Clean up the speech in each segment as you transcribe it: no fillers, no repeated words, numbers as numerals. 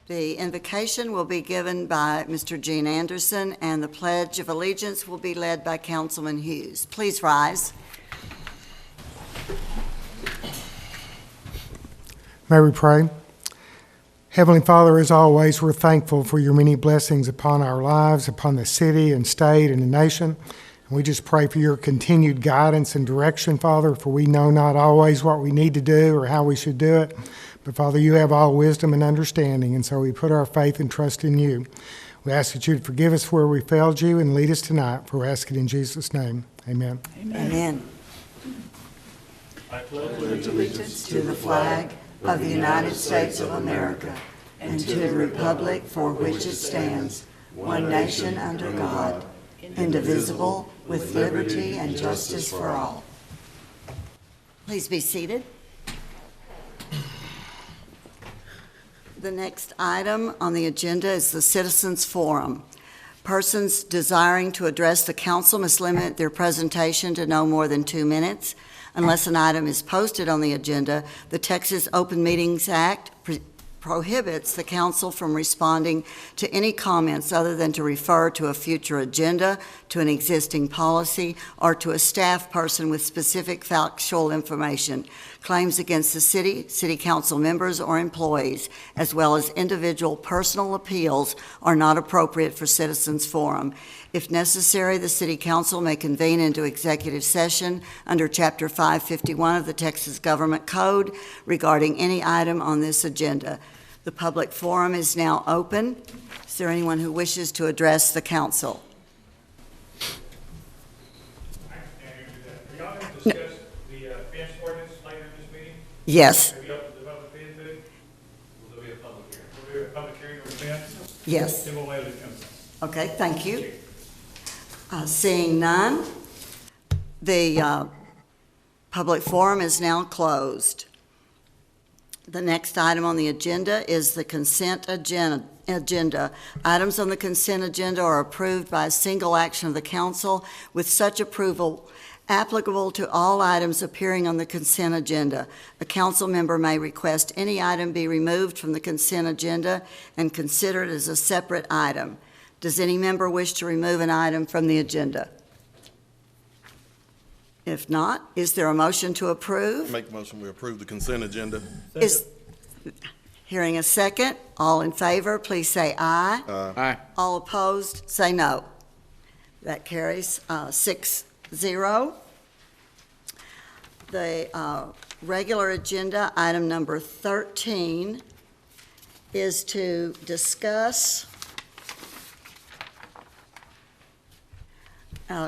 The invocation will be given by Mr. Gene Anderson, and the Pledge of Allegiance will be led by Councilman Hughes. Please rise. May we pray? Heavenly Father, as always, we're thankful for your many blessings upon our lives, upon the city and state and the nation. And we just pray for your continued guidance and direction, Father, for we know not always what we need to do or how we should do it. But Father, you have all wisdom and understanding, and so we put our faith and trust in you. We ask that you would forgive us where we failed you and lead us tonight, for we ask it in Jesus' name. Amen. Amen. I pledge allegiance to the flag of the United States of America and to the republic for which it stands, one nation under God, indivisible, with liberty and justice for all. Please be seated. The next item on the agenda is the Citizens Forum. Persons desiring to address the council must limit their presentation to no more than 2 minutes. Unless an item is posted on the agenda, the Texas Open Meetings Act prohibits the council from responding to any comments other than to refer to a future agenda, to an existing policy, or to a staff person with specific factual information. Claims against the city council members or employees, as well as individual personal appeals, are not appropriate for Citizens Forum. If necessary, the City Council may convene into executive session under Chapter 551 of the Texas Government Code regarding any item on this agenda. The public forum is now open. Is there anyone who wishes to address the council? Are y'all going to discuss the fence ordinance later in this meeting? Yes. Have you opened the public hearing to it? Will there be a public hearing? Will there be a public hearing on the fence? Yes. Then we'll let it come. Okay, thank you. Seeing none, the public forum is now closed. The next item on the agenda is the consent agenda. Items on the consent agenda are approved by a single action of the council, with such approval applicable to all items appearing on the consent agenda. A council member may request any item be removed from the consent agenda and consider it as a separate item. Does any member wish to remove an item from the agenda? If not, is there a motion to approve? Make a motion we approve the consent agenda. Is hearing a second? All in favor, please say aye. Aye. All opposed, say no. That carries 6-0. The regular agenda, item number 13, is to discuss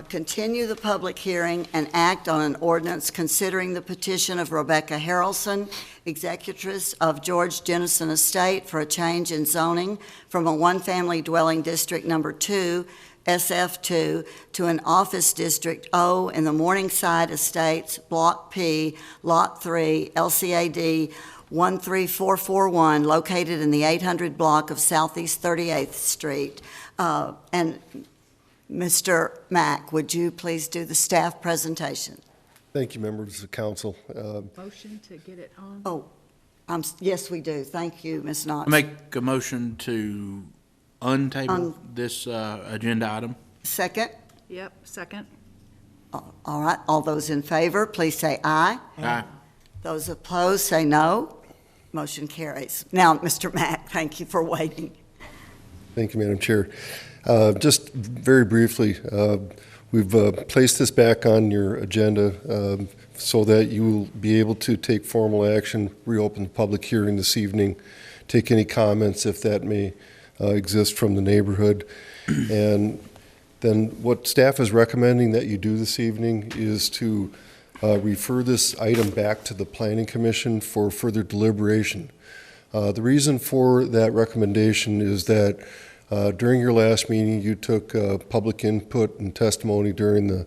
continue the public hearing and act on an ordinance considering the petition of Rebecca Harrelson, executrix of George Jennison Estate, for a change in zoning from a one-family dwelling district number 2, SF2, to an office district O in the Morningside Estates, Block P, Lot 3, LCAD 13441, located in the 800 block of Southeast 38th Street. And Mr. Mack, would you please do the staff presentation? Thank you, members of the council. Motion to get it on? Oh, yes, we do. Thank you, Ms. Knox. Make a motion to untable this agenda item. Second? Yep, second. All right. All those in favor, please say aye. Aye. Those opposed, say no. Motion carries. Now, Mr. Mack, thank you for waiting. Thank you, Madam Chair. Just very briefly, we've placed this back on your agenda so that you will be able to take formal action, reopen the public hearing this evening, take any comments if that may exist from the neighborhood. And then what staff is recommending that you do this evening is to refer this item back to the Planning Commission for further deliberation. The reason for that recommendation is that during your last meeting, you took public input and testimony during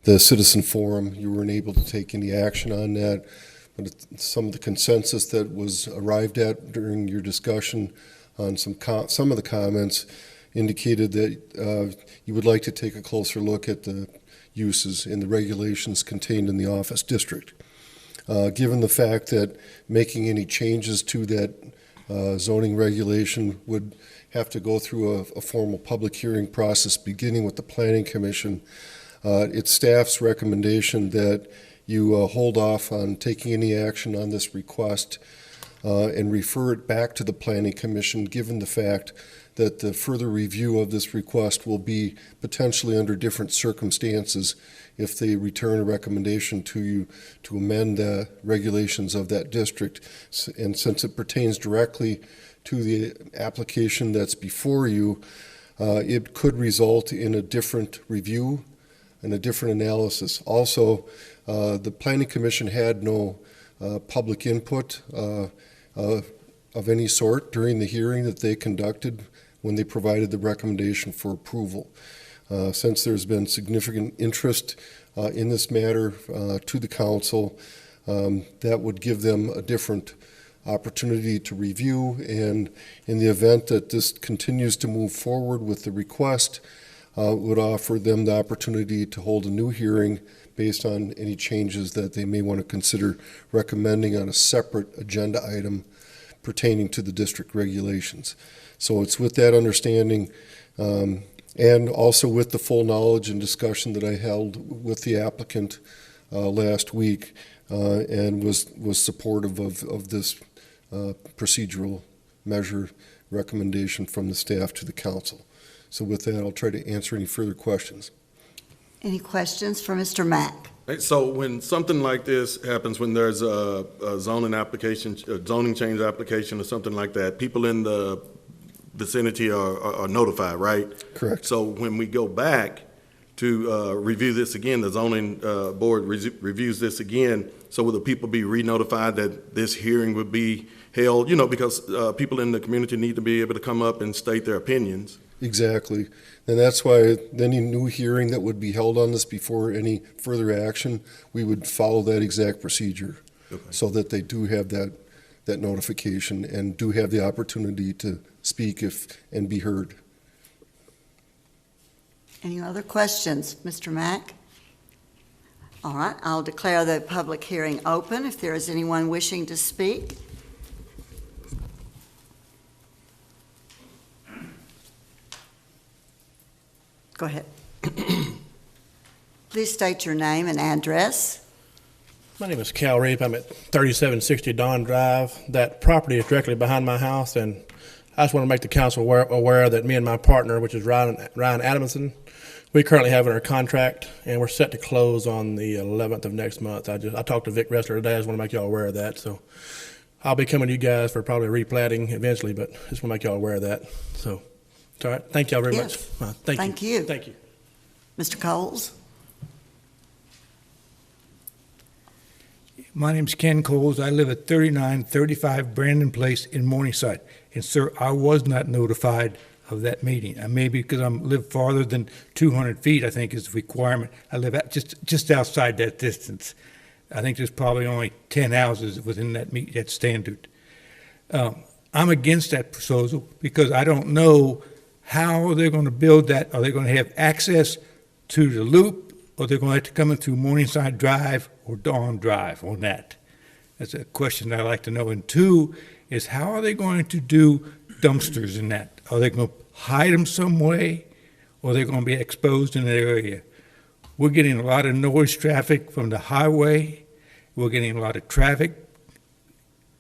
the citizen forum. You weren't able to take any action on that, but some of the consensus that was arrived at during your discussion on some of the comments indicated that you would like to take a closer look at the uses in the regulations contained in the office district. Given the fact that making any changes to that zoning regulation would have to go through a formal public hearing process, beginning with the Planning Commission. It's staff's recommendation that you hold off on taking any action on this request and refer it back to the Planning Commission, given the fact that the further review of this request will be potentially under different circumstances if they return a recommendation to you to amend the regulations of that district. And since it pertains directly to the application that's before you, it could result in a different review and a different analysis. Also, the Planning Commission had no public input of any sort during the hearing that they conducted when they provided the recommendation for approval. Since there's been significant interest in this matter to the council, that would give them a different opportunity to review, and in the event that this continues to move forward with the request, would offer them the opportunity to hold a new hearing based on any changes that they may want to consider recommending on a separate agenda item pertaining to the district regulations. So it's with that understanding and also with the full knowledge and discussion that I held with the applicant last week and was supportive of this procedural measure recommendation from the staff to the council. So with that, I'll try to answer any further questions. Any questions for Mr. Mack? Hey, so when something like this happens, when there's a zoning application, a zoning change application or something like that, people in the vicinity are notified, right? Correct. So when we go back to review this again, the zoning board reviews this again, so will the people be re-notified that this hearing would be held? You know, because people in the community need to be able to come up and state their opinions. Exactly. And that's why any new hearing that would be held on this before any further action, we would follow that exact procedure. Okay. So that they do have that notification and do have the opportunity to speak and be heard. Any other questions, Mr. Mack? All right, I'll declare the public hearing open if there is anyone wishing to speak. Go ahead. Please state your name and address. My name is Cal Reap. I'm at 3760 Don Drive. That property is directly behind my house, and I just want to make the council aware that me and my partner, which is Ryan Adamson, we currently have in our contract, and we're set to close on the 11th of next month. I talked to Vic Ressler today. I just want to make y'all aware of that. So I'll be coming to you guys for probably replatting eventually, but just want to make y'all aware of that. So it's all right. Thank y'all very Yes. much. Thank you. Thank you. Mr. Coles? My name's Ken Coles. I live at 3935 Brandon Place in Morningside. And sir, I was not notified of that meeting. Maybe because I live farther than 200 feet, I think is the requirement. I live at just outside that distance. I think there's probably only 10 houses within that standard. I'm against that proposal because I don't know how they're going to build that. Are they going to have access to the loop, or they're going to have to come in through Morningside Drive or Dawn Drive on that? That's a question I'd like to know. And two is, how are they going to do dumpsters in that? Are they going to hide them some way, or are they going to be exposed in that area? We're getting a lot of noise traffic from the highway. We're getting a lot of traffic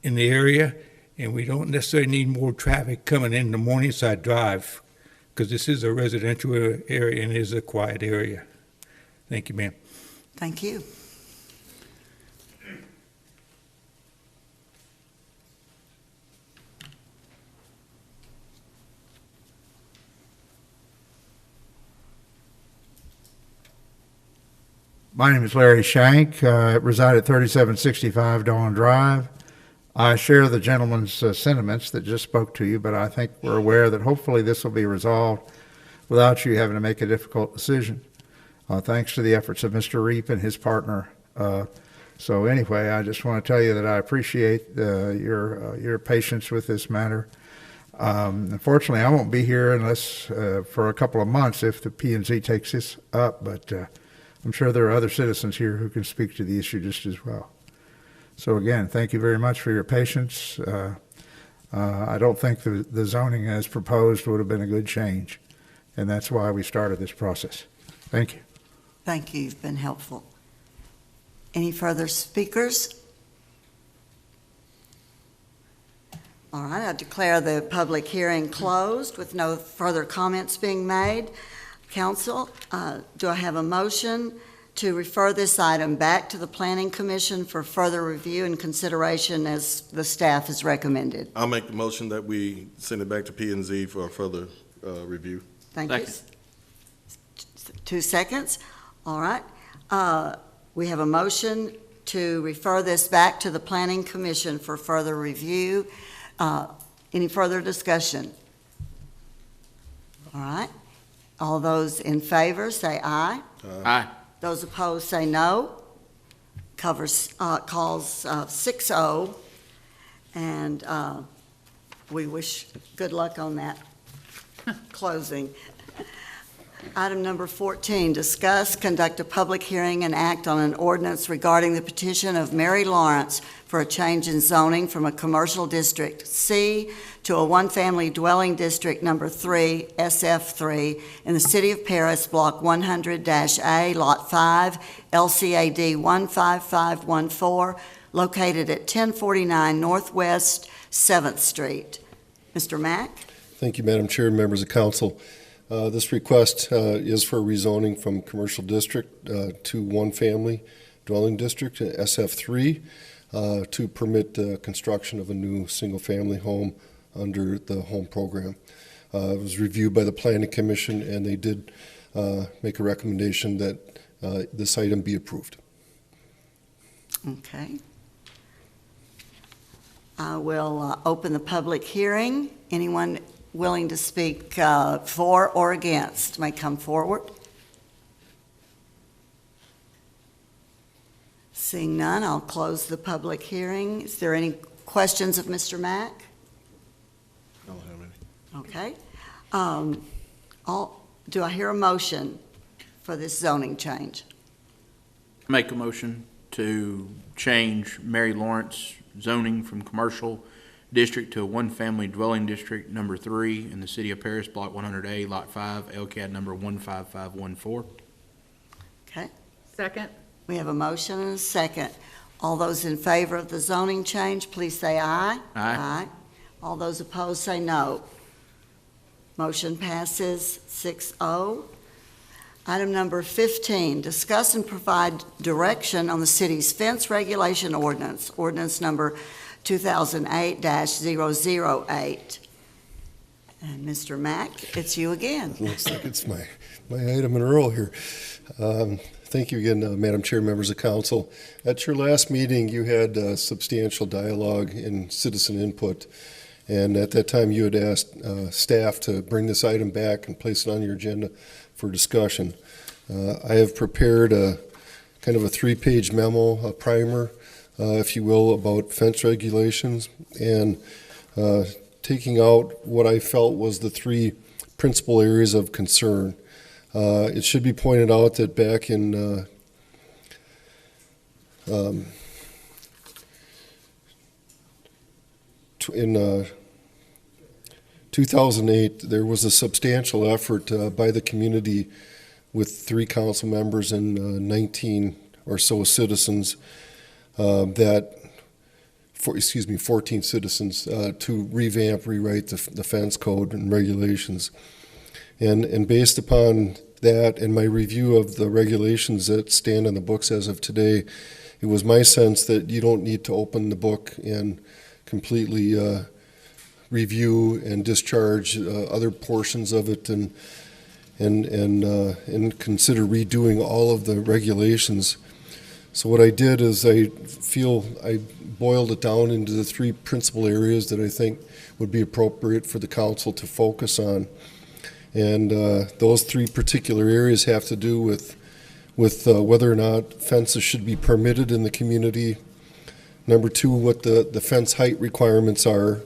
in the area, and we don't necessarily need more traffic coming into Morningside Drive, because this is a residential area and it is a quiet area. Thank you, ma'am. Thank you. My name is Larry Shank. I reside at 3765 Dawn Drive. I share the gentleman's sentiments that just spoke to you, but I think we're aware that hopefully this will be resolved without you having to make a difficult decision, thanks to the efforts of Mr. Reap and his partner. So anyway, I just want to tell you that I appreciate your patience with this matter. Unfortunately, I won't be here unless for a couple of months if the P&Z takes this up, but I'm sure there are other citizens here who can speak to the issue just as well. So again, thank you very much for your patience. I don't think the zoning as proposed would have been a good change, and that's why we started this process. Thank you. Thank you, you've been helpful. Any further speakers? All right, I declare the public hearing closed with no further comments being made. Council, do I have a motion to refer this item back to the Planning Commission for further review and consideration as the staff has recommended? I'll make the motion that we send it back to P and Z for a further review. Thank you. 2 seconds. All right. We have a motion to refer this back to the Planning Commission for further review. Any further discussion? All right. All those in favor, say aye. Aye. Those opposed, say no. Calls 6-0, and we wish good luck on that closing. Item number 14, discuss, conduct a public hearing, and act on an ordinance regarding the petition of Mary Lawrence for a change in zoning from a commercial district C to a one-family dwelling district number 3, SF3, in the city of Paris, block 100-A, lot 5, LCAD 15514, located at 1049 Northwest 7th Street. Mr. Mack? Thank you, Madam Chair and members of council. This request is for rezoning from commercial district to one-family dwelling district, SF3, to permit construction of a new single-family home under the home program. It was reviewed by the Planning Commission, and they did make a recommendation that this item be approved. Okay. I will open the public hearing. Anyone willing to speak for or against may come forward. Seeing none, I'll close the public hearing. Is there any questions of Mr. Mack? I don't have any. Okay. Do I hear a motion for this zoning change? Make a motion to change Mary Lawrence zoning from commercial district to a one-family dwelling district number 3 in the city of Paris, block 100A, lot 5, LCAD number 15514. Okay. Second. We have a motion and a second. All those in favor of the zoning change, please say aye. Aye. All those opposed, say no. Motion passes 6-0. Item number 15, discuss and provide direction on the city's fence regulation ordinance, ordinance number 2008-008. And Mr. Mack, it's you again. Looks like it's my item in a row here. Thank you again, Madam Chair, members of council. At your last meeting, you had substantial dialogue and citizen input. And at that time, you had asked staff to bring this item back and place it on your agenda for discussion. I have prepared a kind of a 3-page memo, a primer, if you will, about fence regulations, and taking out what I felt was the 3 principal areas of concern. It should be pointed out that back in 2008, there was a substantial effort by the community with 3 council members and 19 or so citizens 14 citizens to revamp, rewrite the fence code and regulations. And based upon that and my review of the regulations that stand on the books as of today, it was my sense that you don't need to open the book and completely review and discharge other portions of it and consider redoing all of the regulations. So what I did is I boiled it down into the 3 principal areas that I think would be appropriate for the council to focus on. And those 3 particular areas have to do with whether or not fences should be permitted in the community. Number 2, what the fence height requirements are.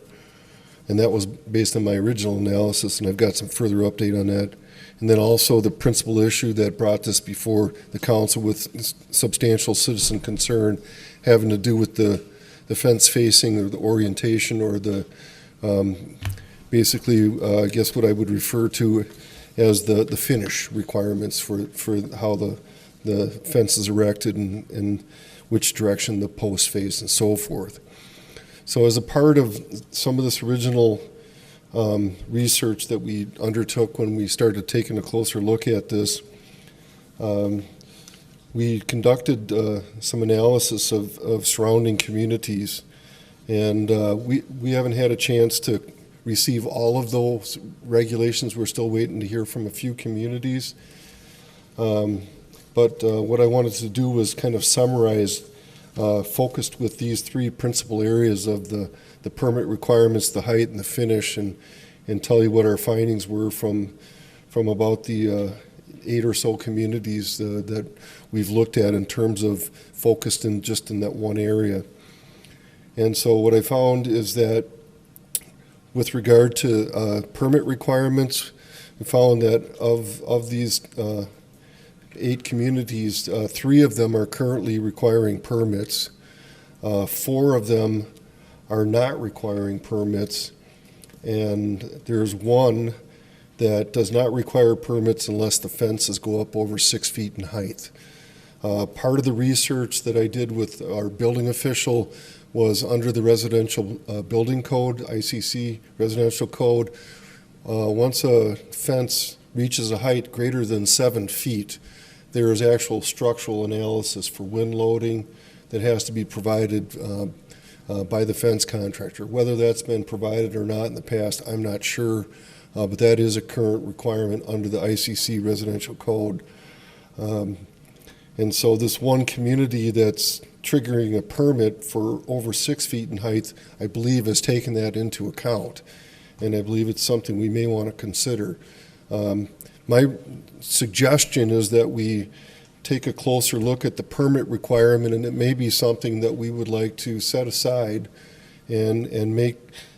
And that was based on my original analysis, and I've got some further update on that. And then also the principal issue that brought this before the council with substantial citizen concern having to do with the fence facing or the orientation or the Basically, I guess what I would refer to as the finish requirements for how the fence is erected and which direction the posts face and so forth. So as a part of some of this original research that we undertook when we started taking a closer look at this, we conducted some analysis of surrounding communities, and we haven't had a chance to receive all of those regulations. We're still waiting to hear from a few communities. But what I wanted to do was kind of summarize, focused with these three principal areas of the permit requirements, the height, and the finish, and tell you what our findings were from about the 8 or so communities that we've looked at in terms of focused in just in that one area. And so what I found is that with regard to permit requirements, we found that of these 8 communities, 3 of them are currently requiring permits. 4 of them are not requiring permits, and there's 1 that does not require permits unless the fences go up over 6 feet in height. Part of the research that I did with our building official was under the residential building code, ICC residential code. Once a fence reaches a height greater than 7 feet, there is actual structural analysis for wind loading that has to be provided by the fence contractor. Whether that's been provided or not in the past, I'm not sure, but that is a current requirement under the ICC residential code. And so this one community that's triggering a permit for over 6 feet in height, I believe has taken that into account. And I believe it's something we may want to consider. My suggestion is that we take a closer look at the permit requirement, and it may be something that we would like to set aside and make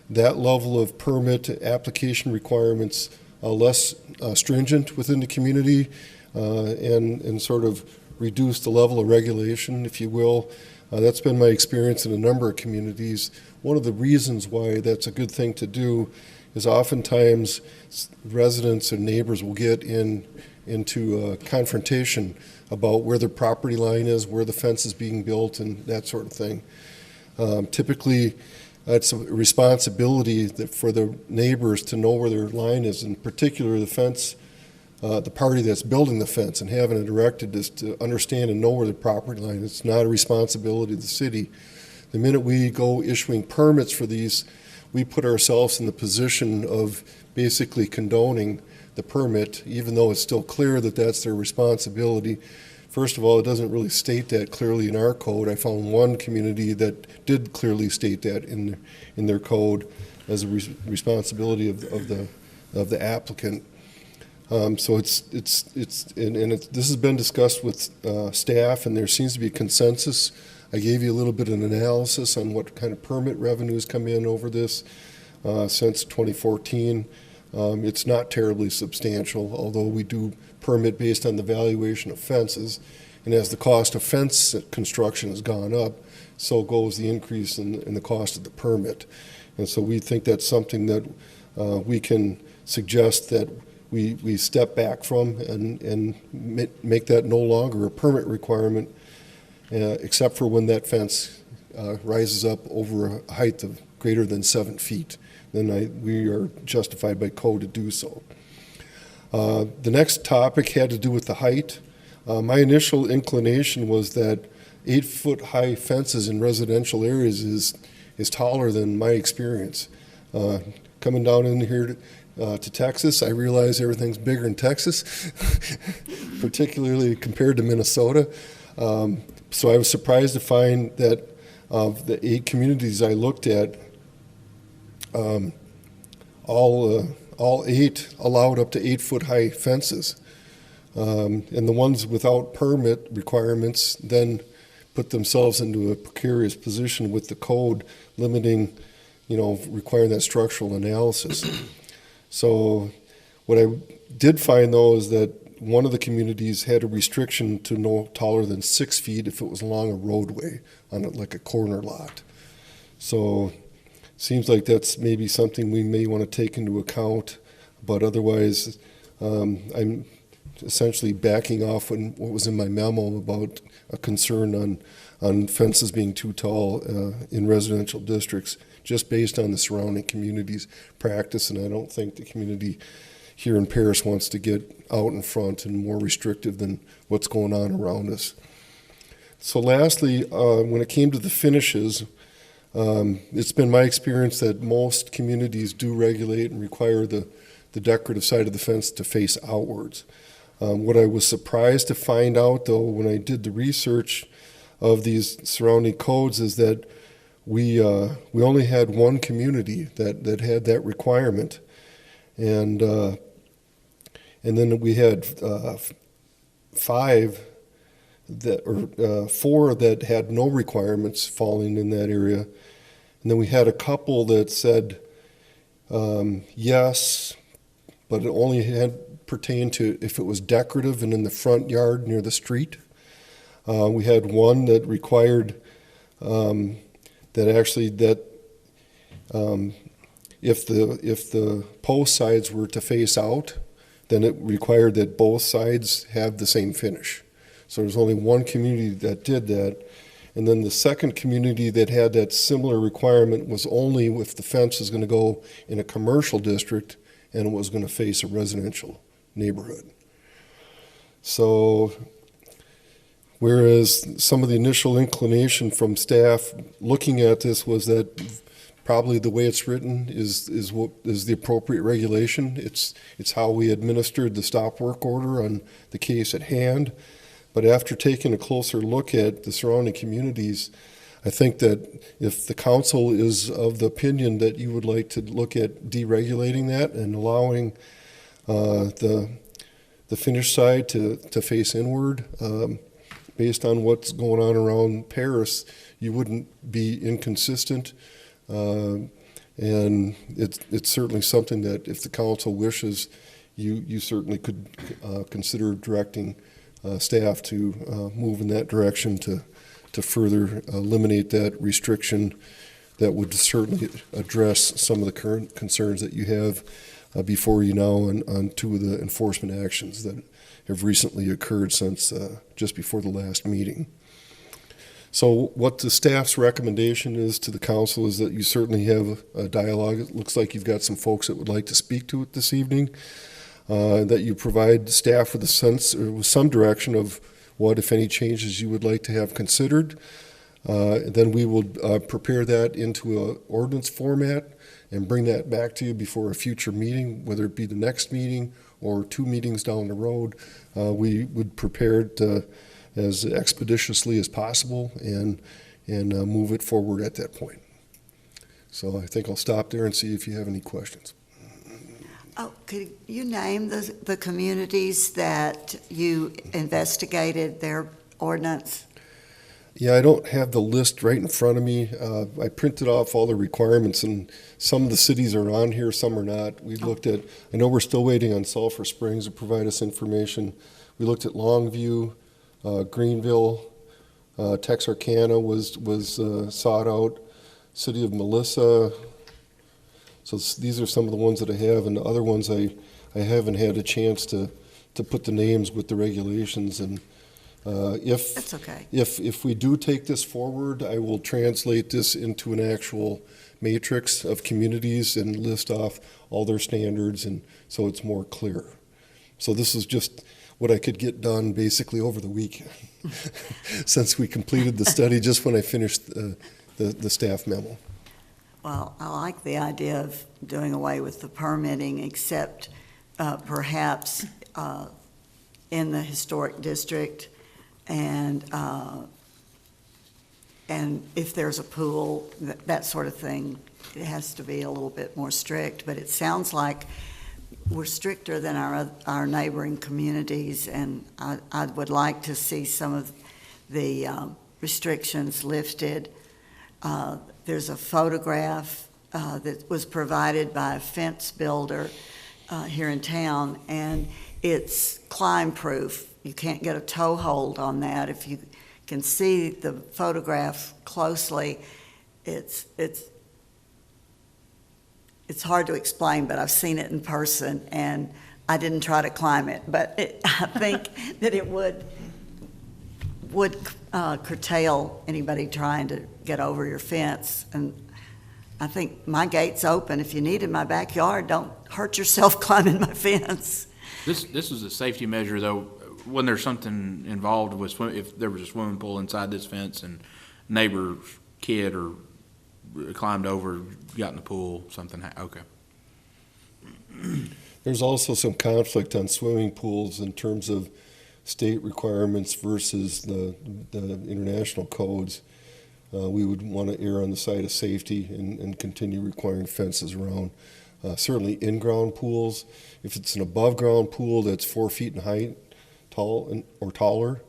that level of permit application requirements less stringent within the community and sort of reduce the level of regulation, if you will. That's been my experience in a number of communities. One of the reasons why that's a good thing to do is oftentimes residents and neighbors will get into a confrontation about where their property line is, where the fence is being built, and that sort of thing. Typically, it's a responsibility for the neighbors to know where their line is, in particular the fence, the party that's building the fence and having it erected is to understand and know where the property line is. It's not a responsibility of the city. The minute we go issuing permits for these, we put ourselves in the position of basically condoning the permit, even though it's still clear that that's their responsibility. First of all, it doesn't really state that clearly in our code. I found one community that did clearly state that in their code as a responsibility of the applicant. So this has been discussed with staff, and there seems to be a consensus. I gave you a little bit of an analysis on what kind of permit revenues come in over this since 2014. It's not terribly substantial, although we do permit based on the valuation of fences. And as the cost of fence construction has gone up, so goes the increase in the cost of the permit. And so we think that's something that we can suggest that we step back from and make that no longer a permit requirement, except for when that fence rises up over a height of greater than 7 feet. Then we are justified by code to do so. The next topic had to do with the height. My initial inclination was that 8-foot-high fences in residential areas is taller than my experience. Coming down in here to Texas, I realize everything's bigger in Texas, particularly compared to Minnesota. So I was surprised to find that of the 8 communities I looked at, all 8 allowed up to 8-foot-high fences. And the ones without permit requirements then put themselves into a precarious position with the code limiting, requiring that structural analysis. So what I did find, though, is that one of the communities had a restriction to no taller than 6 feet if it was along a roadway on like a corner lot. So seems like that's maybe something we may want to take into account, but otherwise, I'm essentially backing off what was in my memo about a concern on fences being too tall in residential districts, just based on the surrounding community's practice, and I don't think the community here in Paris wants to get out in front and more restrictive than what's going on around us. So lastly, when it came to the finishes, it's been my experience that most communities do regulate and require the decorative side of the fence to face outwards. What I was surprised to find out, though, when I did the research of these surrounding codes, is that we only had one community that had that requirement, and then we had four that had no requirements falling in that area, and then we had a couple that said yes, but it only had pertained to if it was decorative and in the front yard near the street. We had one that required if the post sides were to face out, then it required that both sides have the same finish. So there's only one community that did that. And then the second community that had that similar requirement was only if the fence was going to go in a commercial district and it was going to face a residential neighborhood. So whereas some of the initial inclination from staff looking at this was that probably the way it's written is the appropriate regulation. It's how we administered the stop work order on the case at hand. But after taking a closer look at the surrounding communities, I think that if the council is of the opinion that you would like to look at deregulating that and allowing the finish side to face inward, based on what's going on around Paris, you wouldn't be inconsistent. And it's certainly something that if the council wishes, you certainly could consider directing staff to move in that direction to further eliminate that restriction that would certainly address some of the current concerns that you have before you now on two of the enforcement actions that have recently occurred since just before the last meeting. So what the staff's recommendation is to the council is that you certainly have a dialogue. It looks like you've got some folks that would like to speak to it this evening, that you provide staff with a sense or with some direction of what, if any, changes you would like to have considered. Then we will prepare that into an ordinance format and bring that back to you before a future meeting, whether it be the next meeting or 2 meetings down the road. We would prepare it as expeditiously as possible and move it forward at that point. So I think I'll stop there and see if you have any questions. Oh, could you name the communities that you investigated their ordinance? Yeah, I don't have the list right in front of me. I printed off all the requirements, and some of the cities are on here, some are not. We looked at, I know we're still waiting on Sulphur Springs to provide us information. We looked at Longview, Greenville, Texarkana was sought out, City of Melissa. So these are some of the ones that I have, and the other ones I haven't had a chance to put the names with the regulations. And That's okay. If we do take this forward, I will translate this into an actual matrix of communities and list off all their standards, and so it's more clear. So this is just what I could get done basically over the weekend since we completed the study just when I finished the staff memo. Well, I like the idea of doing away with the permitting, except perhaps in the historic district, and if there's a pool, that sort of thing, it has to be a little bit more strict. But it sounds like we're stricter than our neighboring communities, and I would like to see some of the restrictions lifted. There's a photograph that was provided by a fence builder here in town, and it's climb-proof. You can't get a toe hold on that. If you can see the photograph closely, it's it's hard to explain, but I've seen it in person, and I didn't try to climb it, but I think that it would curtail anybody trying to get over your fence. And I think my gate's open. If you need in my backyard, don't hurt yourself climbing my fence. This is a safety measure, though, when there's something involved with if there was a swimming pool inside this fence and neighbor's kid or climbed over, got in the pool, something, okay. There's also some conflict on swimming pools in terms of state requirements versus the international codes. We would want to err on the side of safety and continue requiring fences around. Certainly in-ground pools, if it's an above-ground pool that's 4 feet in height, tall or taller,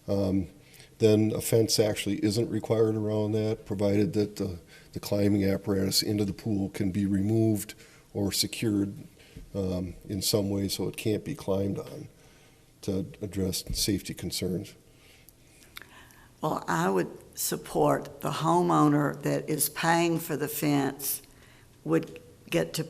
then a fence actually isn't required around that, provided that the climbing apparatus into the pool can be removed or secured in some way so it can't be climbed on to address safety concerns. Well, I would support the homeowner that is paying for the fence would get to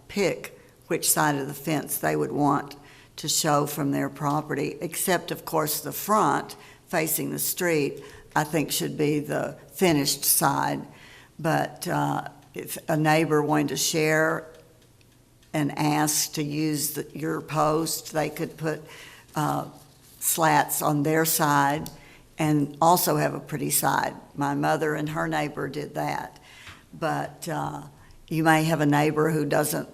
pick which side of the fence they would want to show from their property, except, of course, the front facing the street, I think should be the finished side. But if a neighbor wanted to share and ask to use your post, they could put slats on their side and also have a pretty side. My mother and her neighbor did that. But you may have a neighbor who doesn't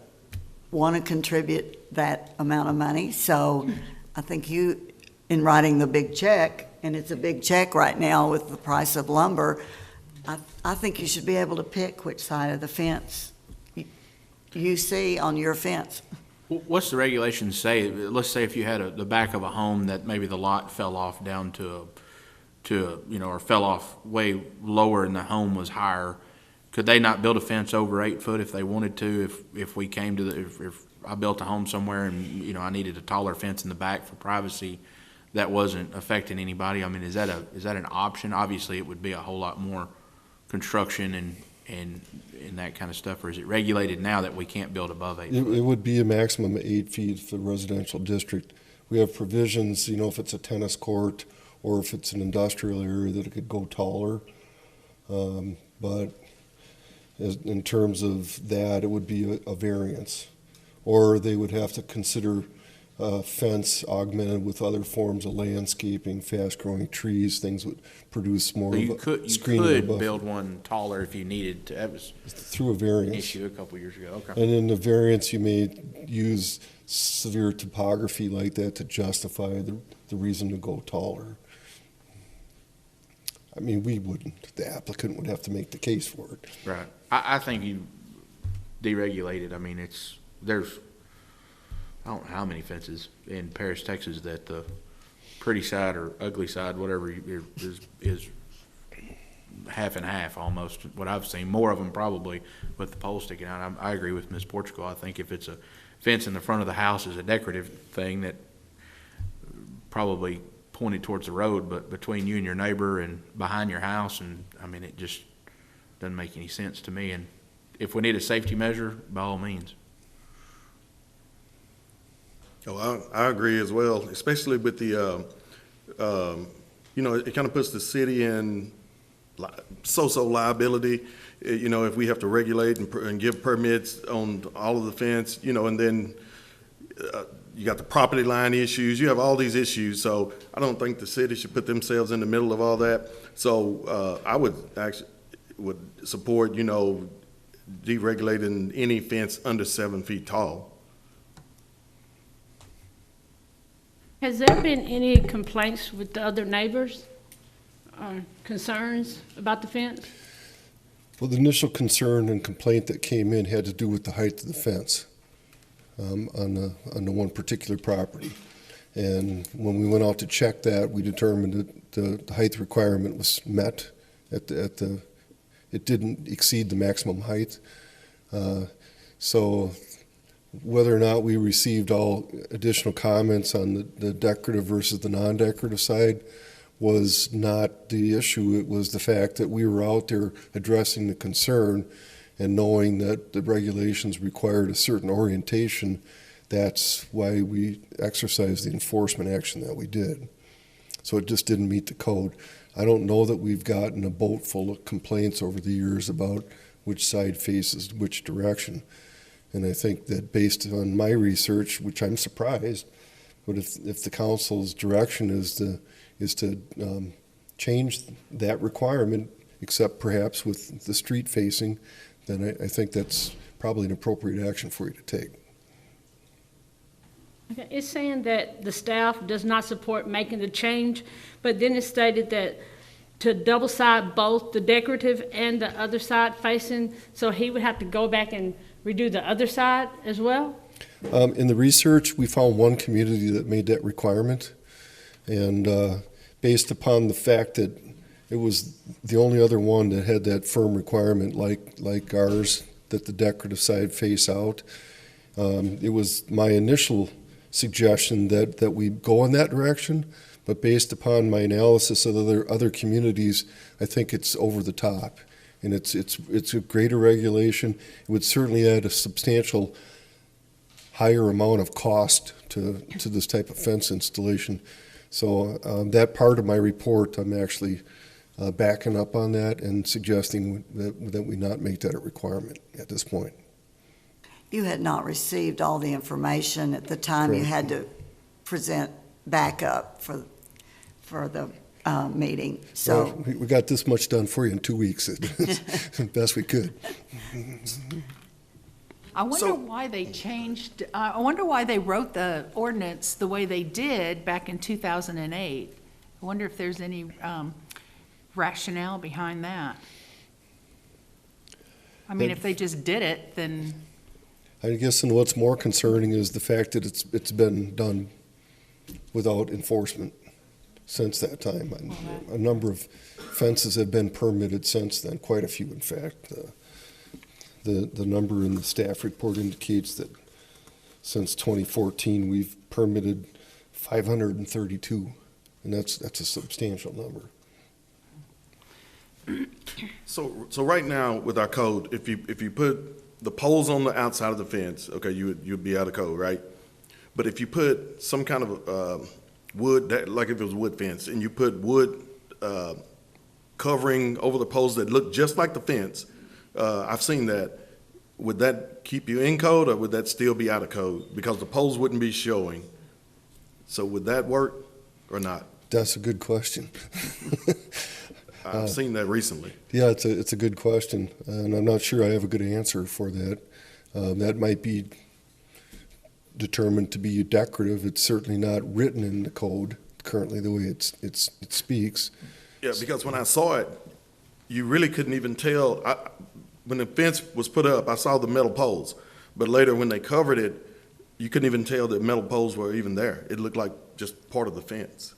want to contribute that amount of money. So I think you, in writing the big check, and it's a big check right now with the price of lumber, I think you should be able to pick which side of the fence you see on your fence. What's the regulations say? Let's say if you had the back of a home that maybe the lot fell off down to or fell off way lower and the home was higher. Could they not build a fence over 8 foot if they wanted to? If we came to if I built a home somewhere and I needed a taller fence in the back for privacy, that wasn't affecting anybody. I mean, is that an option? Obviously, it would be a whole lot more construction and that kind of stuff. Or is it regulated now that we can't build above 8 foot? It would be a maximum of 8 feet for the residential district. We have provisions, if it's a tennis court or if it's an industrial area, that it could go taller. But in terms of that, it would be a variance. Or they would have to consider a fence augmented with other forms of landscaping, fast-growing trees, things would produce more So of you a could screening above. build one taller if you needed to. That was Through a an variance. issue a couple years ago. Okay. And in the variance, you may use severe topography like that to justify the reason to go taller. I mean, we wouldn't. The applicant would have to make the case for it. Right. I think you deregulate it. I mean, there's I don't know how many fences in Paris, Texas, that the pretty side or ugly side, whatever, is half and half almost. What I've seen, more of them probably with the pole sticking out. I agree with Ms. Portugal. I think if it's a fence in the front of the house is a decorative thing that probably pointed towards the road, but between you and your neighbor and behind your house, and I mean, it just doesn't make any sense to me. And if we need a safety measure, by all means. Oh, I agree as well, especially with the, it kind of puts the city in so-so liability. If we have to regulate and give permits on all of the fence, and then you got the property line issues, you have all these issues. So I don't think the city should put themselves in the middle of all that. So I would support, deregulating any fence under 7 feet tall. Has there been any complaints with the other neighbors or concerns about the fence? Well, the initial concern and complaint that came in had to do with the height of the fence on the one particular property. And when we went out to check that, we determined that the height requirement was met it didn't exceed the maximum height. So whether or not we received all additional comments on the decorative versus the non-decorative side was not the issue. It was the fact that we were out there addressing the concern, And knowing that the regulations required a certain orientation, that's why we exercised the enforcement action that we did. So it just didn't meet the code. I don't know that we've gotten a boat full of complaints over the years about which side faces which direction. And I think that based on my research, which I'm surprised, but if the council's direction is to change that requirement, except perhaps with the street facing, then I think that's probably an appropriate action for you to take. Okay, it's saying that the staff does not support making the change, but then it stated that to double side both the decorative and the other side facing, so he would have to go back and redo the other side as well? In the research, we found one community that made that requirement, and based upon the fact that it was the only other one that had that firm requirement like ours, that the decorative side face out, it was my initial suggestion that we go in that direction, but based upon my analysis of other communities, I think it's over the top, and it's a greater regulation. It would certainly add a substantial higher amount of cost to this type of fence installation. So that part of my report, I'm actually backing up on that and suggesting that we not make that a requirement at this point. You had not received all the information at the time you had to present backup for the meeting, so. Well, we got this much done for you in 2 weeks, best we could. I wonder why they changed, I wonder why they wrote the ordinance the way they did back in 2008. I wonder if there's any rationale behind that. I mean, if they just did it, then. I guess, and what's more concerning is the fact that it's been done without enforcement since that time. A number of fences have been permitted since then, quite a few, in fact. The number in the staff report indicates that since 2014, we've permitted 532, and that's a substantial number. So right now with our code, if you put the poles on the outside of the fence, okay, you'd be out of code, right? But if you put some kind of wood, like if it was a wood fence, and you put wood covering over the poles that look just like the fence, I've seen that. Would that keep you in code, or would that still be out of code? Because the poles wouldn't be showing. So would that work or not? That's a good question. I've seen that recently. Yeah, it's a good question, and I'm not sure I have a good answer for that. That might be determined to be decorative. It's certainly not written in the code currently the way it speaks. Yeah, because when I saw it, you really couldn't even tell. When the fence was put up, I saw the metal poles, but later when they covered it, you couldn't even tell that metal poles were even there. It looked like just part of the fence.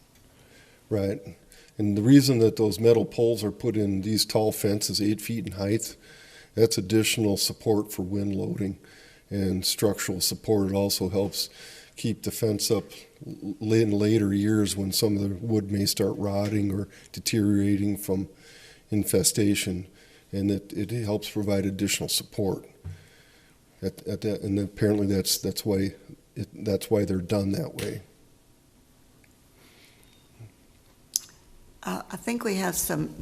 Right. And the reason that those metal poles are put in these tall fences, 8 feet in height, that's additional support for wind loading and structural support. It also helps keep the fence up in later years when some of the wood may start rotting or deteriorating from infestation, and it helps provide additional support. At that, and apparently that's why they're done that way. I think we have some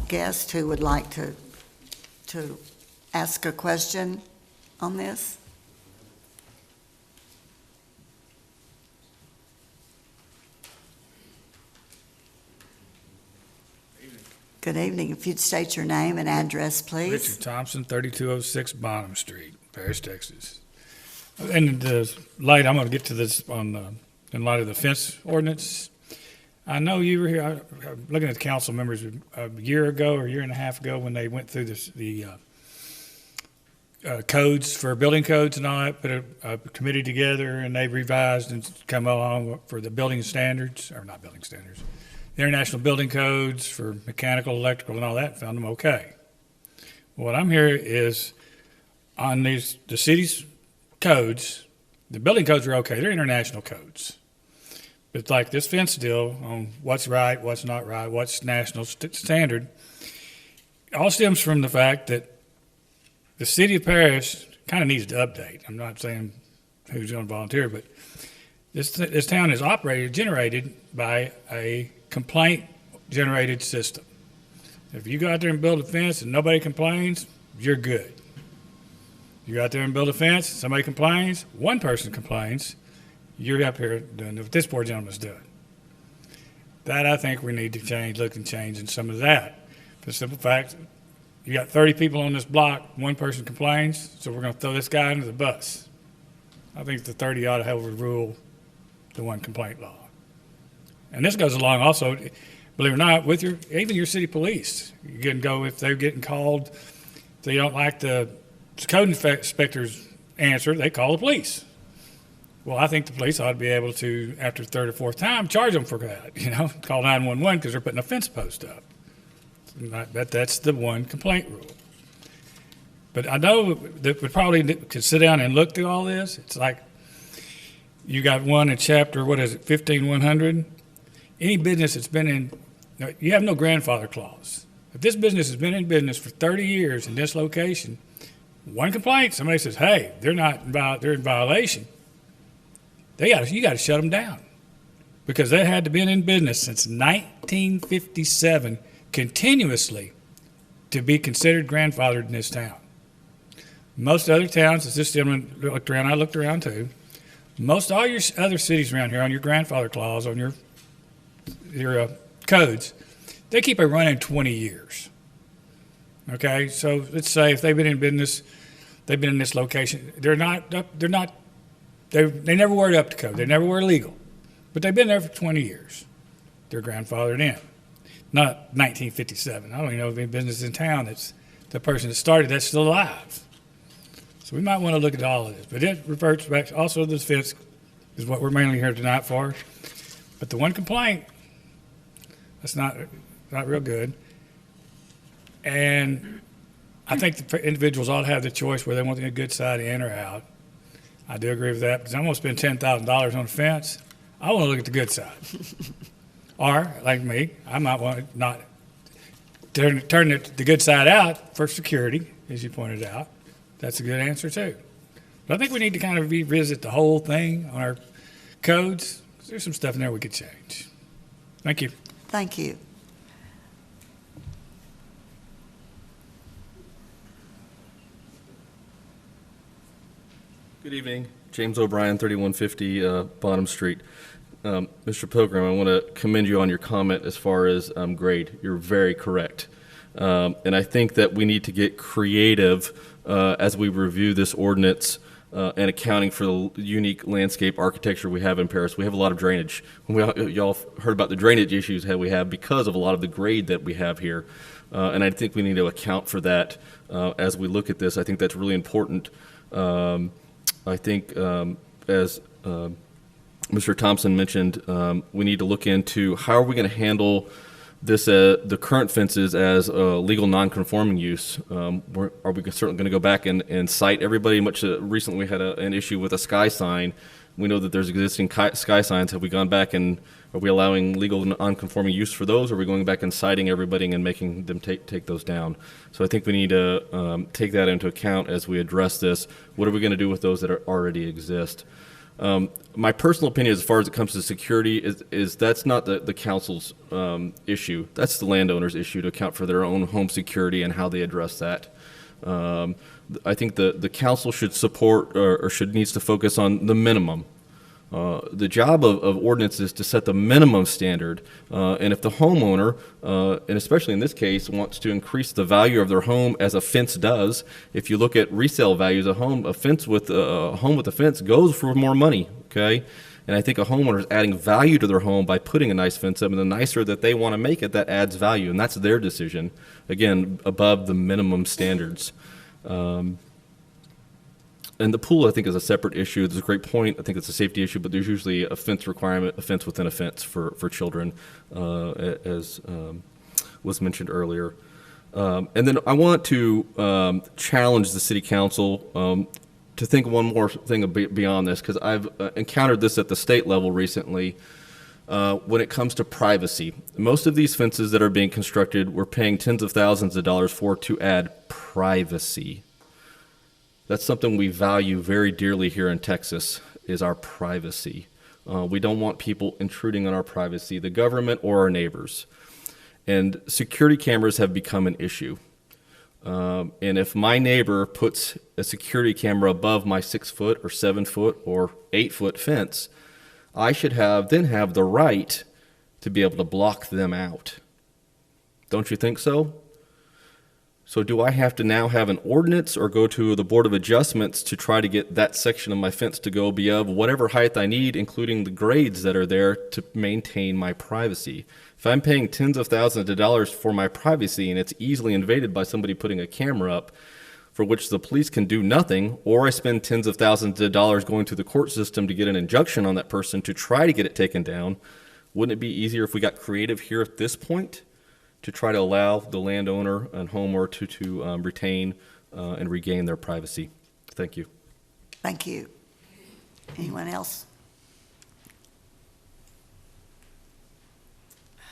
guests who would like to ask a question on this. Good evening. If you'd state your name and address, please. Richard Thompson, 3206 Bonham Street, Paris, Texas. And the light, I'm going to get to this in light of the fence ordinance. I know you were here, looking at the council members a year ago or a year and a half ago when they went through the codes for building codes and all that, put a committee together and they revised and come along for the building standards, or not building standards, the international building codes for mechanical, electrical and all that, found them okay. What I'm here is on the city's codes, the building codes are okay, they're international codes. It's like this fence deal on what's right, what's not right, what's national standard. It all stems from the fact that the city of Paris kind of needs to update. I'm not saying who's going to volunteer, but this town is generated by a complaint-generated system. If you go out there and build a fence and nobody complains, you're good. You go out there and build a fence, somebody complains, one person complains, you're up here doing what this poor gentleman's doing. That I think we need to change, look and change in some of that. For the simple fact, you got 30 people on this block, one person complains, so we're going to throw this guy under the bus. I think the 30 ought to overrule the one complaint law. And this goes along also, believe it or not, with even your city police. You can go if they're getting called, if they don't like the code inspector's answer, they call the police. Well, I think the police ought to be able to, after the third or fourth time, charge them for that, call 911 because they're putting a fence post up. That's the one complaint rule. But I know that we probably could sit down and look through all this. It's like you got one in chapter, 15100? Any business that's been in, you have no grandfather clause. If this business has been in business for 30 years in this location, one complaint, somebody says, hey, they're in violation. You got to shut them down because they had to been in business since 1957 continuously to be considered grandfathered in this town. Most other towns, as this gentleman looked around, I looked around too, most all your other cities around here on your grandfather clause, on your codes, they keep it running 20 years. Okay, so let's say if they've been in business, they've been in this location, they never were up to code, they never were legal, but they've been there for 20 years. They're grandfathered in. Not 1957. I don't even know of any business in town that's the person that started that's still alive. So we might want to look at all of this, but it reverts back. Also, the fence is what we're mainly here tonight for. But the one complaint, that's not real good. And I think the individuals ought to have the choice where they want the good side in or out. I do agree with that because I'm going to spend $10,000 on a fence. I want to look at the good side. Or, like me, I might want to not turn the good side out for security, as you pointed out. That's a good answer, too. But I think we need to kind of revisit the whole thing on our codes. There's some stuff in there we could change. Thank you. Thank you. Good evening. James O'Brien, 3150 Bottom Street. Mr. Pilgrim, I want to commend you on your comment as far as grade. You're very correct. And I think that we need to get creative as we review this ordinance and accounting for the unique landscape architecture we have in Paris. We have a lot of drainage. Y'all heard about the drainage issues that we have because of a lot of the grade that we have here. And I think we need to account for that as we look at this. I think that's really important. I think as Mr. Thompson mentioned, we need to look into how are we going to handle this, the current fences as legal non-conforming use. Are we certainly going to go back and cite everybody? Much recently we had an issue with a sky sign. We know that there's existing sky signs. Have we gone back and are we allowing legal non-conforming use for those? Or are we going back and citing everybody and making them take those down? So I think we need to take that into account as we address this. What are we going to do with those that already exist? My personal opinion as far as it comes to security is that's not the council's issue. That's the landowner's issue to account for their own home security and how they address that. I think the council should support or needs to focus on the minimum. The job of ordinance is to set the minimum standard, and if the homeowner, and especially in this case, wants to increase the value of their home as a fence does, if you look at resale values, a home with a fence goes for more money, okay? And I think a homeowner is adding value to their home by putting a nice fence up, and the nicer that they want to make it, that adds value, and that's their decision, again, above the minimum standards. And the pool, I think, is a separate issue. It's a great point. I think it's a safety issue, but there's usually a fence requirement, a fence within a fence for children, as was mentioned earlier. And then I want to challenge the city council to think one more thing beyond this, because I've encountered this at the state level recently when it comes to privacy. Most of these fences that are being constructed, we're paying tens of thousands of dollars for to add privacy. That's something we value very dearly here in Texas, is our privacy. We don't want people intruding on our privacy, the government or our neighbors. And security cameras have become an issue. And if my neighbor puts a security camera above my 6 foot or 7 foot or 8 foot fence, I should then have the right to be able to block them out. Don't you think so? So do I have to now have an ordinance or go to the Board of Adjustments to try to get that section of my fence to go above whatever height I need, including the grades that are there to maintain my privacy? If I'm paying tens of thousands of dollars for my privacy and it's easily invaded by somebody putting a camera up for which the police can do nothing, or I spend tens of thousands of dollars going to the court system to get an injunction on that person to try to get it taken down, wouldn't it be easier if we got creative here at this point to try to allow the landowner and homeowner to retain and regain their privacy? Thank you. Thank you. Anyone else?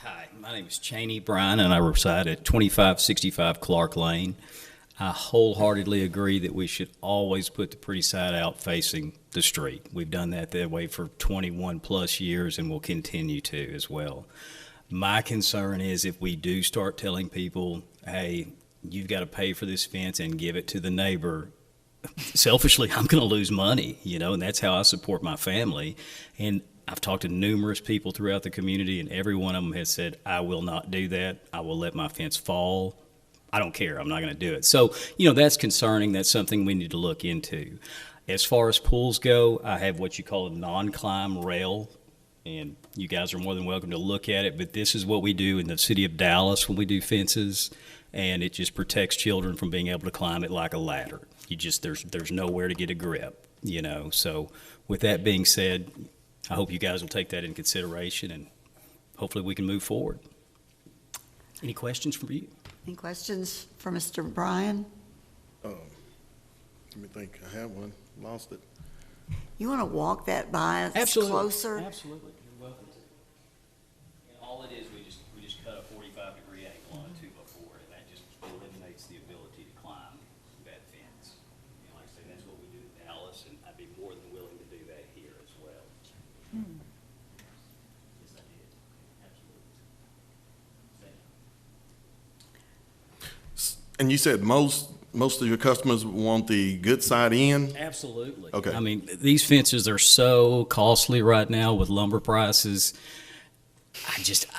Hi, my name is Cheney Bryan, and I reside at 2565 Clark Lane. I wholeheartedly agree that we should always put the pretty side out facing the street. We've done that way for 21 plus years and will continue to as well. My concern is if we do start telling people, hey, you've got to pay for this fence and give it to the neighbor, selfishly, I'm going to lose money, and that's how I support my family. And I've talked to numerous people throughout the community, and every one of them has said, I will not do that. I will let my fence fall. I don't care. I'm not going to do it. So, that's concerning. That's something we need to look into. As far as pools go, I have what you call a non-climb rail, and you guys are more than welcome to look at it. But this is what we do in the city of Dallas when we do fences, and it just protects children from being able to climb it like a ladder. There's nowhere to get a grip, So with that being said, I hope you guys will take that into consideration, and hopefully we can move forward. Any questions from you? Any questions for Mr. Bryan? Let me think. I have one. Lost it. You want to walk that by us Absolutely. closer? Absolutely. You're welcome to. And all it is, we just cut a 45-degree angle on a 2x4, and that just eliminates the ability to climb that fence. Like I say, that's what we do in Dallas, and I'd be more than willing to do that here as well. Yes, I did. Absolutely. Thank you. And you said most of your customers want the good side in? Absolutely. Okay. I mean, these fences are so costly right now with lumber prices.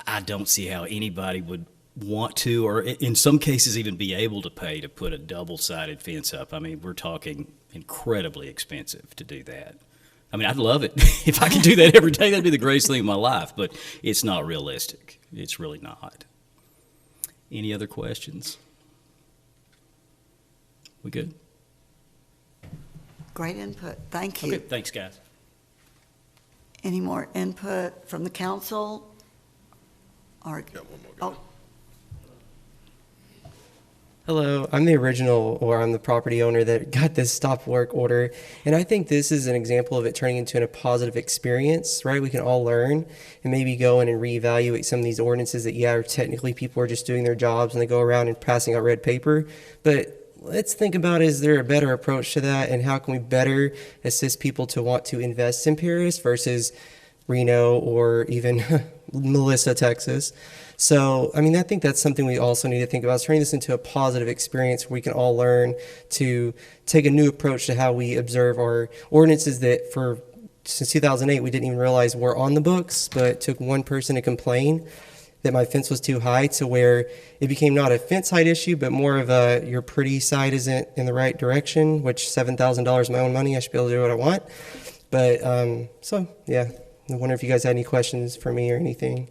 I don't see how anybody would want to, or in some cases even be able to pay to put a double-sided fence up. I mean, we're talking incredibly expensive to do that. I mean, I'd love it. If I could do that every day, that'd be the greatest thing in my life, but it's not realistic. It's really not. Any other questions? We good? Great input. Thank you. Okay, thanks, guys. Any more input from the council? Or, Got one more. oh, Hello, I'm the property owner that got this stop work order, and I think this is an example of it turning into a positive experience, right? We can all learn and maybe go in and reevaluate some of these ordinances that, technically people are just doing their jobs and they go around and passing out red paper, but let's think about, is there a better approach to that, and how can we better assist people to want to invest in Paris versus Reno or even Melissa, Texas? So, I mean, I think that's something we also need to think about, is turning this into a positive experience where we can all learn to take a new approach to how we observe our ordinances that since 2008 we didn't even realize were on the books, but it took one person to complain that my fence was too high to where it became not a fence height issue, but more of your pretty side isn't in the right direction, which $7,000 of my own money, I should be able to do what I want. But, I wonder if you guys had any questions for me or anything.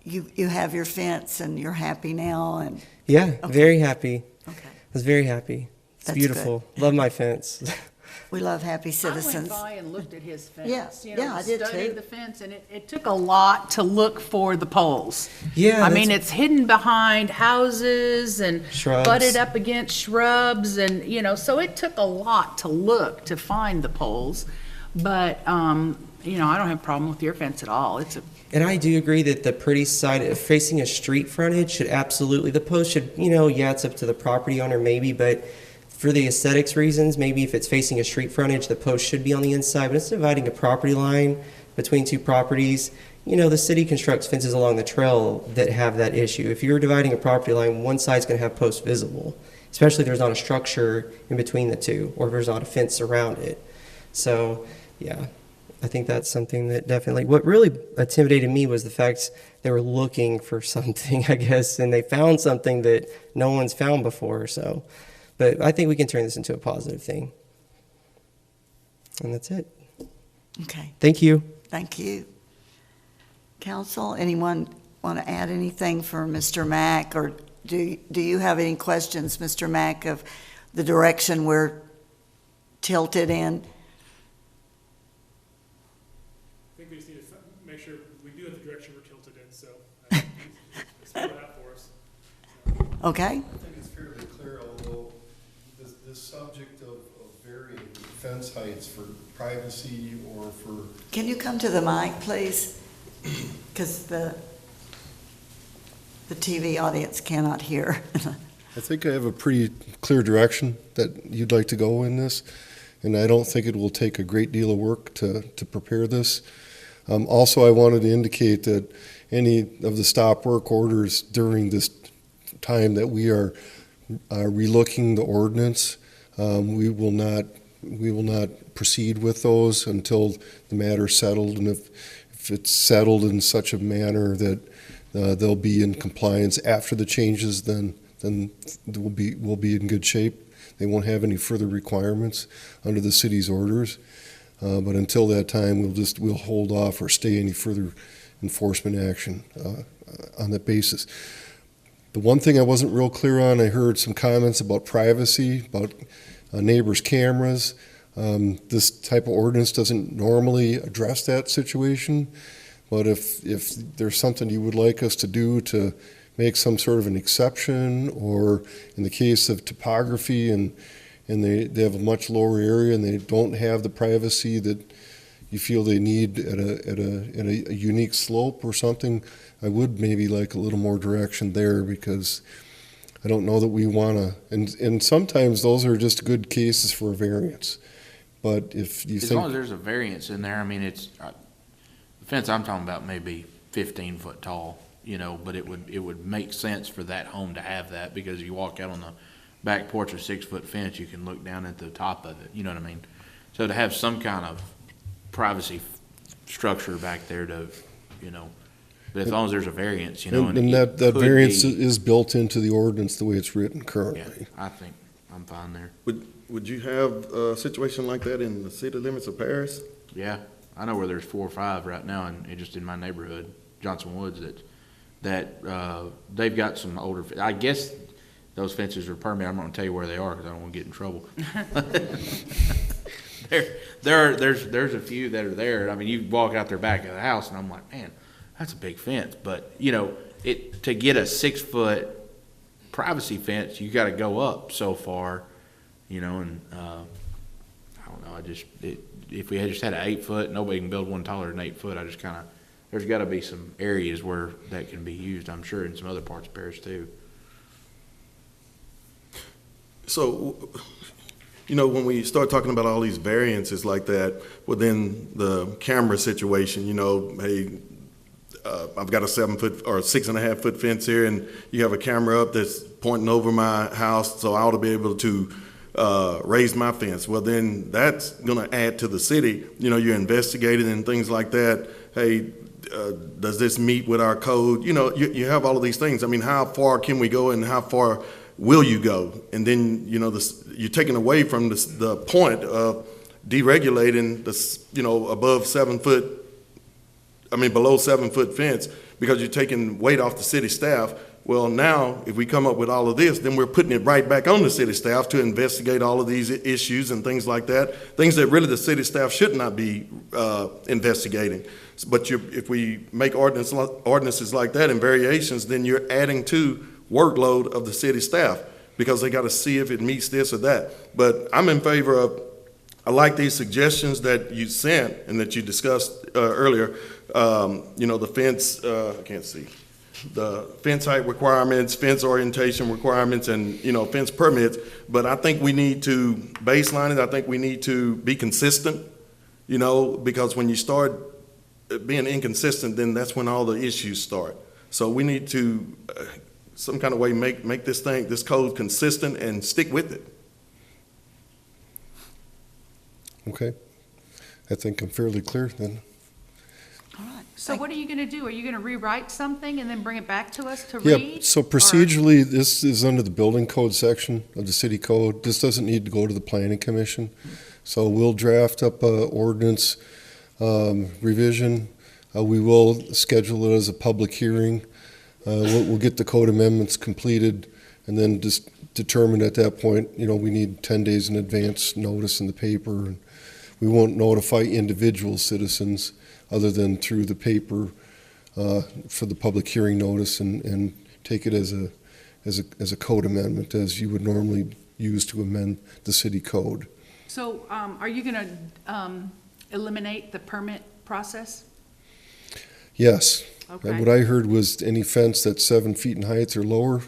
you have your fence and you're happy now? And Yeah, Okay. very happy. Okay. I was very happy. It's That's beautiful. Love my fence. We love happy citizens. I went by and looked at his fence. Yeah, I did Studied too. the fence, and it took a lot to look for the poles. Yeah, I mean, that's- it's hidden behind houses and Shrubs. butted up against shrubs, and, so it took a lot to look to find the poles. But, you know, I don't have a problem with your fence at all. It's a, And I do agree that the pretty side facing a street frontage should absolutely, the post should, you know, yeah, it's up to the property owner maybe, but for the aesthetics reasons, maybe if it's facing a street frontage, the post should be on the inside, but it's dividing a property line between two properties. You know, the city constructs fences along the trail that have that issue. If you're dividing a property line, one side's going to have posts visible, especially if there's not a structure in between the two, or if there's not a fence around it. So, yeah, I think that's something that definitely, what really intimidated me was the fact they were looking for something, I guess, and they found something that no one's found before. So, but I think we can turn this into a positive thing. And that's it. Okay, Thank you. thank you. Council, anyone want to add anything for Mr. Mack, or do you have any questions, Mr. Mack, of the direction we're tilted in? I think we just need to make sure we do have the direction we're tilted in, so spell it out for us. Okay, I think it's fairly clear, although this subject of varying fence heights for privacy or for. can you come to the mic, please? Because the TV audience cannot hear. I think I have a pretty clear direction that you'd like to go in this, and I don't think it will take a great deal of work to prepare this. Also, I wanted to indicate that any of the stop work orders during this time that we are relooking the ordinance, we will not proceed with those until the matter's settled, and if it's settled in such a manner that they'll be in compliance after the changes, then we'll be in good shape. They won't have any further requirements under the city's orders. But until that time, we'll hold off or stay any further enforcement action on that basis. The one thing I wasn't real clear on, I heard some comments about privacy, about neighbors' cameras. This type of ordinance doesn't normally address that situation, but if there's something you would like us to do to make some sort of an exception, or in the case of topography and they have a much lower area and they don't have the privacy that you feel they need at a unique slope or something, I would maybe like a little more direction there, because I don't know that we want to, and sometimes those are just good cases for a variance. But if you As long as there's a variance in there, I mean, it's, the fence I'm talking about may be 15 foot tall, you know, but it would make sense for that home to have that, because you walk out on the back porch, a 6 foot fence, you can look down at the top of it, you know what I mean? So to have some kind of privacy structure back there to, you know, but as long as there's a variance, you know. And that variance is built into the ordinance the way it's written currently. Yeah, I think I'm fine there. Would you have a situation like that in the city limits of Paris? Yeah, I know where there's 4 or 5 right now, and just in my neighborhood, Johnson Woods, that they've got some older. I guess those fences are permanent. I'm not gonna tell you where they are because I don't want to get in trouble. There's a few that are there. I mean, you walk out their back of the house, and I'm like, man, that's a big fence. But you know, to get a 6 foot privacy fence, you got to go up so far. You know, and I don't know. If we had just had an 8 foot, nobody can build one taller than 8 foot. I just kind of, there's got to be some areas where that can be used. I'm sure in some other parts of Paris too. So, you know, when we start talking about all these variances like that, within the camera situation, you know, hey, I've got a 7 foot or 6.5 foot fence here, and you have a camera up that's pointing over my house, so I ought to be able to raise my fence. Well, then that's going to add to the city. You know, you're investigating and things like that. Hey, does this meet with our code? You know, you have all of these things. I mean, how far can we go, and how far will you go? And then, you know, you're taking away from the point of deregulating above 7 foot, below 7 foot fence, because you're taking weight off the city staff. Well, now, if we come up with all of this, then we're putting it right back on the city staff to investigate all of these issues and things like that, things that really the city staff should not be investigating. But if we make ordinances like that and variations, then you're adding to workload of the city staff, because they got to see if it meets this or that. But I'm in favor of I like these suggestions that you sent and that you discussed earlier. You know, the fence, I can't see, the fence height requirements, fence orientation requirements, and, you know, fence permits. But I think we need to baseline it. I think we need to be consistent, you know, because when you start being inconsistent, then that's when all the issues start. So we need to, some kind of way, make this code consistent and stick with it. Okay. I think I'm fairly clear then. So what are you gonna do? Are you gonna rewrite something and then bring it back to us to Yeah, read? so procedurally, this is under the building code section of the city code. This doesn't need to go to the planning commission. So we'll draft up a ordinance revision. We will schedule it as a public hearing. We'll get the code amendments completed and then just determine at that point, you know, we need 10 days in advance notice in the paper. And we won't notify individual citizens other than through the paper for the public hearing notice and take it as a code amendment as you would normally use to amend the city code. So, are you gonna, eliminate the permit process? Yes. Okay. And what I heard was any fence that's 7 feet in height or lower,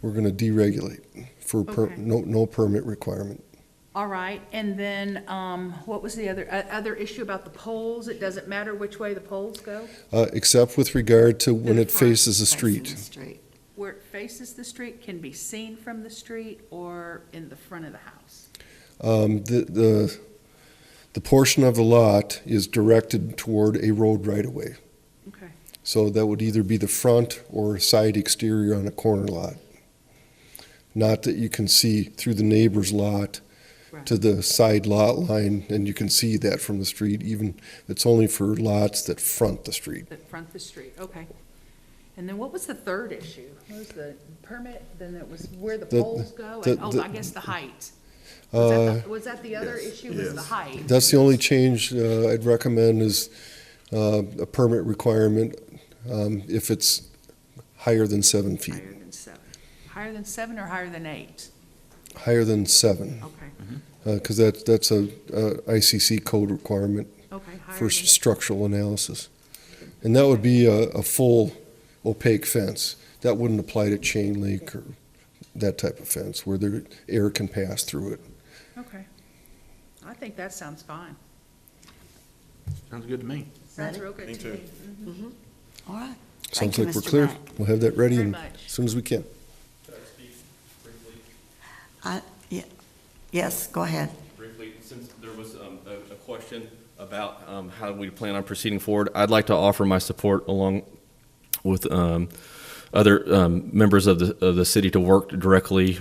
we're going to deregulate for Okay. no permit requirement. All right, and then, what was the other issue about the poles? It doesn't matter which way the poles go? Except with regard to when the it front, faces the street. Where it faces the street can be seen from the street or in the front of the house? The portion of the lot is directed toward a road right-of-way. Okay. So that would either be the front or side exterior on a corner lot. Not that you can see through the neighbor's lot to the side lot line, and you can see that from the street, even, it's only for lots that front the street. That front the street, okay. And then what was the third issue? What was the permit, then it was where the poles go? And, I guess the height. Was that the other issue, was the height? That's the only change I'd recommend is a permit requirement if it's higher than 7 feet. Higher than 7. Higher than 7 or higher than 8? Higher than 7. Okay. Because that's a ICC code requirement Okay, higher for than- structural analysis. And that would be a full opaque fence. That wouldn't apply to chain link or that type of fence where the air can pass through it. Okay. I think that sounds fine. Sounds good to me. Sounds real good to me. Mhm. All right. Sounds Thank you, like we're Mr. clear. Mack. We'll have that ready Very and much. as soon as we can. Yes, go ahead. Briefly, since there was a question about how we plan on proceeding forward, I'd like to offer my support along with other members of the city to work directly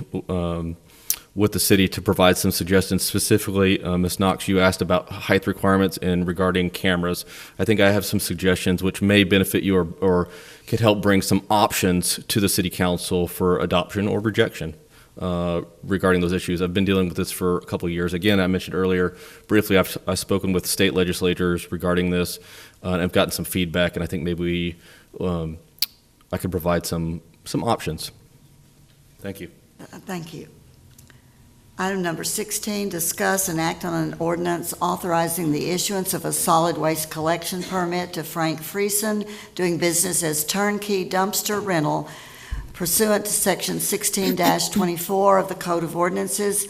with the city to provide some suggestions. Specifically, Ms. Knox, you asked about height requirements and regarding cameras. I think I have some suggestions which may benefit you or could help bring some options to the city council for adoption or rejection. Regarding those issues. I've been dealing with this for a couple of years. Again, I mentioned earlier, briefly, I've spoken with state legislators regarding this, and I've gotten some feedback, and I think maybe I could provide some options. Thank you. Thank you. Item number 16, discuss and act on an ordinance authorizing the issuance of a solid waste collection permit to Frank Friesen, doing business as Turnkey Dumpster Rental, pursuant to Section 16-24 of the Code of Ordinances,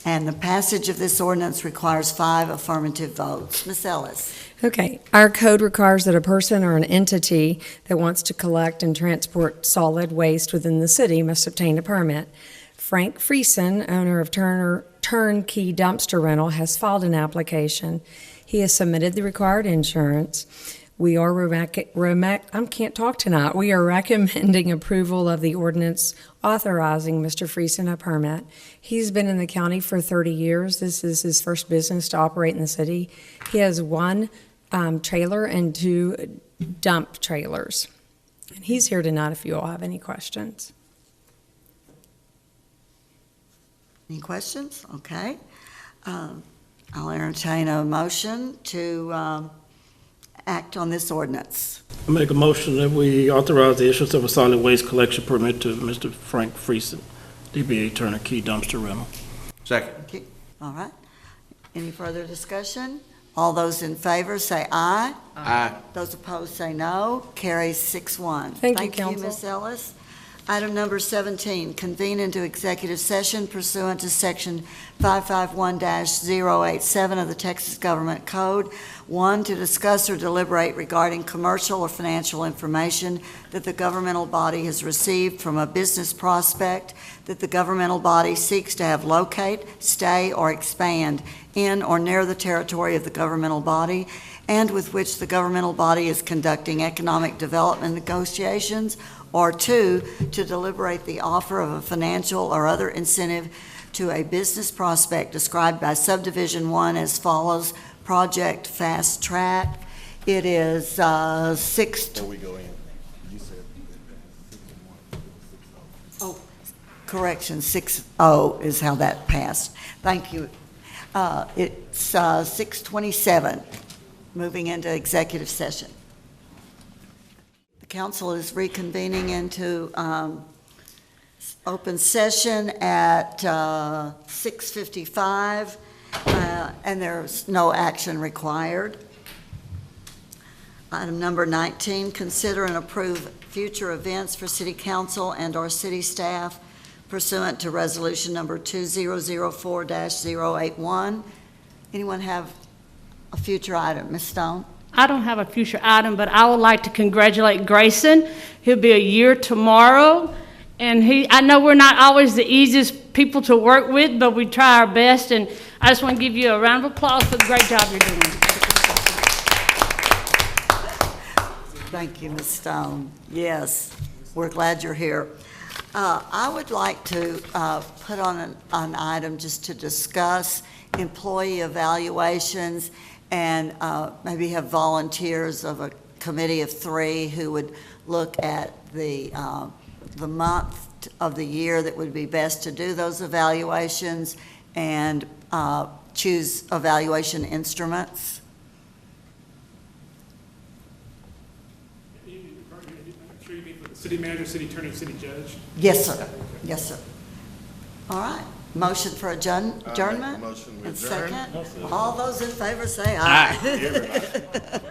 and the passage of this ordinance requires 5 affirmative votes. Ms. Ellis. Okay, our code requires that a person or an entity that wants to collect and transport solid waste within the city must obtain a permit. Frank Friesen, owner of Turnkey Dumpster Rental, has filed an application. He has submitted the required insurance. We are We are recommending approval of the ordinance authorizing Mr. Friesen a permit. He's been in the county for 30 years. This is his first business to operate in the city. He has 1 trailer and 2 dump trailers. And he's here tonight if you all have any questions. Any questions? Okay. I'll entertain a motion to act on this ordinance. I make a motion that we authorize the issuance of a solid waste collection permit to Mr. Frank Friesen, DBA Turnkey Dumpster Rental. Second. Okay. All right. Any further discussion? All those in favor say aye. Aye. Those opposed say no. Carries 6-1. Thank you, Council. Ms. Ellis. Item number 17, convene into executive session pursuant to Section 551-087 of the Texas Government Code. 1, to discuss or deliberate regarding commercial or financial information that the governmental body has received from a business prospect that the governmental body seeks to have locate, stay, or expand in or near the territory of the governmental body, and with which the governmental body is conducting economic development negotiations, or 2, to deliberate the offer of a financial or other incentive to a business prospect described by subdivision 1 as follows: Project Fast Track. It is 6. Before we go in, you said. Oh, correction, 6-0 is how that passed. Thank you. It's 6:27, moving into executive session. The council is reconvening into open session at 6:55, and there's no action required. Item number 19, consider and approve future events for city council and/or city staff pursuant to resolution number 2004-081. Anyone have a future item? Ms. Stone? I don't have a future item, but I would like to congratulate Grayson. He'll be a year tomorrow. And I know we're not always the easiest people to work with, but we try our best. And I just want to give you a round of applause for the great job you're doing. Thank you, Ms. Stone. Yes, we're glad you're here. I would like to put on an item just to discuss employee evaluations and maybe have volunteers of a committee of 3 who would look at the month of the year that would be best to do those evaluations and choose evaluation instruments. I'm sure you mean for the city manager, city attorney, city judge? Yes, sir. Yes, sir. All right. Motion for adjournment? Motion we And adjourn. second? All those in favor say aye. Aye.